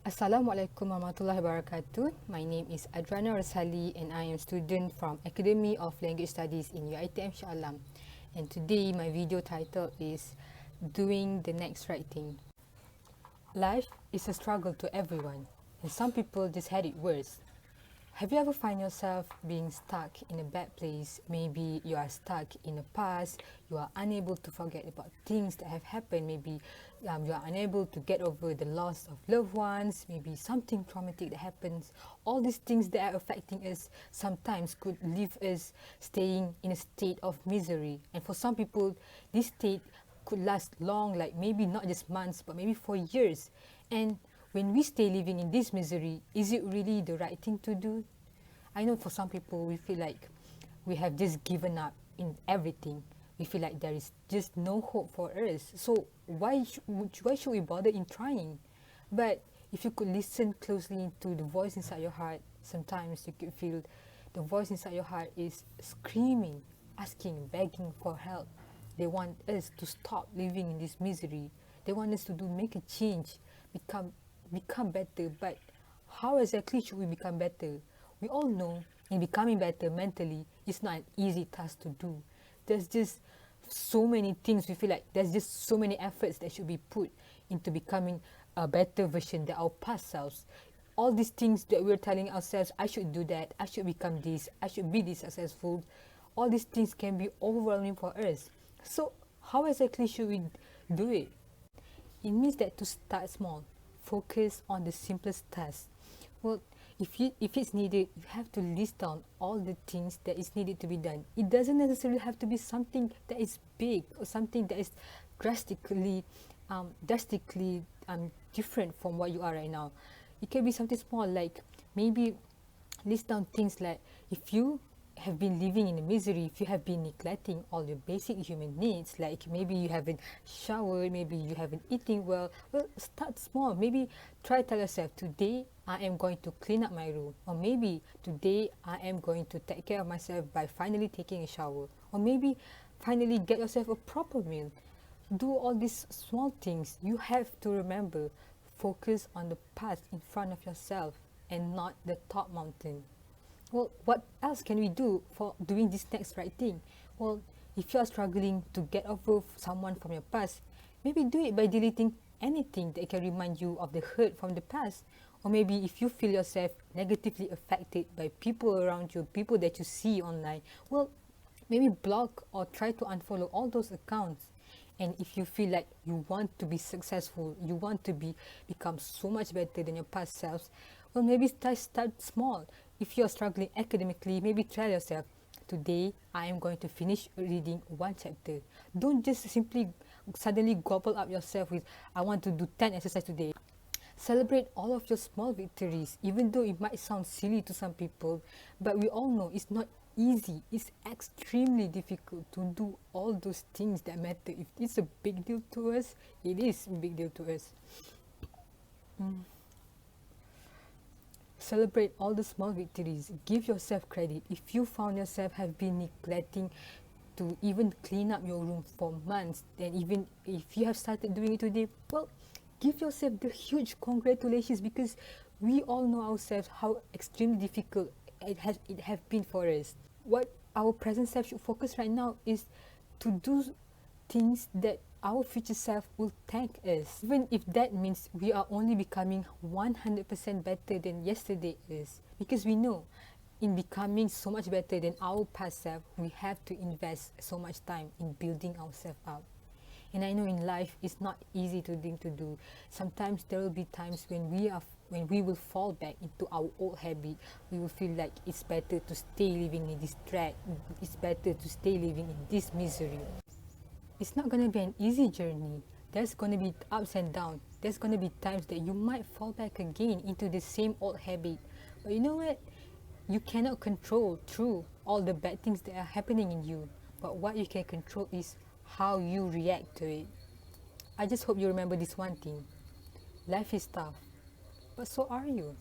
Assalamualaikum warahmatullahi wabarakatuh. My name is Adriana Roshali and I am student from Academy of Language Studies in UiTM Shah Alam. And today my video title is Doing the Next Right Thing. Life is a struggle to everyone and some people just had it worse. Have you ever find yourself being stuck in a bad place? Maybe you are stuck in the past, you are unable to forget about things that have happened. Maybe you are unable to get over the loss of loved ones, maybe something traumatic that happens. All these things that are affecting us sometimes could leave us staying in a state of misery. And for some people, this state could last long, like maybe not just months, but maybe for years. And when we stay living in this misery, is it really the right thing to do? I know for some people, we feel like we have just given up in everything. We feel like there is just no hope for us. So why should we bother in trying? But if you could listen closely to the voice inside your heart, sometimes you could feel the voice inside your heart is screaming, asking, begging for help. They want us to stop living in this misery. They want us to make a change, become better. But how exactly should we become better? We all know in becoming better mentally, it's not an easy task to do. There's just so many things we feel like there's just so many efforts that should be put into becoming a better version than our past selves. All these things that we're telling ourselves, I should do that, I should become this, I should be this successful. All these things can be overwhelming for us. So how exactly should we do it? It means that to start small, focus on the simplest task. Well, if it's needed, you have to list down all the things that is needed to be done. It doesn't necessarily have to be something that is big or something that is drastically different from what you are right now. It can be something small, like maybe list down things like if you have been living in a misery, if you have been neglecting all your basic human needs, like maybe you haven't showered, maybe you haven't eating well start small. Maybe try tell yourself, today I am going to clean up my room, or maybe today I am going to take care of myself by finally taking a shower, or maybe finally get yourself a proper meal. Do all these small things. You have to remember, focus on the path in front of yourself and not the top mountain. Well, what else can we do for doing this next right thing? Well, if you are struggling to get over someone from your past, maybe do it by deleting anything that can remind you of the hurt from the past. Or maybe if you feel yourself negatively affected by people around you, people that you see online, well, maybe block or try to unfollow all those accounts. And if you feel like you want to be successful, you want to become so much better than your past selves, well, maybe start small. If you're struggling academically, maybe tell yourself, today I am going to finish reading one chapter. Don't just simply suddenly gobble up yourself with, I want to do 10 exercises today. Celebrate all of your small victories, even though it might sound silly to some people, but we all know it's not easy. It's extremely difficult to do all those things that matter. If it's a big deal to us, it is a big deal to us. Celebrate all the small victories. Give yourself credit. If you found yourself have been neglecting to even clean up your room for months, then even if you have started doing it today, well, give yourself the huge congratulations, because we all know ourselves how extremely difficult it have been for us. What our present self should focus right now is to do things that our future self will thank us, even if that means we are only becoming 100% better than yesterday is, because we know in becoming so much better than our past self, we have to invest so much time in building ourselves up. And I know in life it's not easy to do. Sometimes there will be times when we will fall back into our old habit. We will feel like it's better to stay living in this dread. It's better to stay living in this misery. It's not going to be an easy journey. There's going to be ups and downs. There's going to be times that you might fall back again into the same old habit. But you know what? You cannot control through all the bad things that are happening in you. But what you can control is how you react to it. I just hope you remember this one thing. Life is tough, but so are you.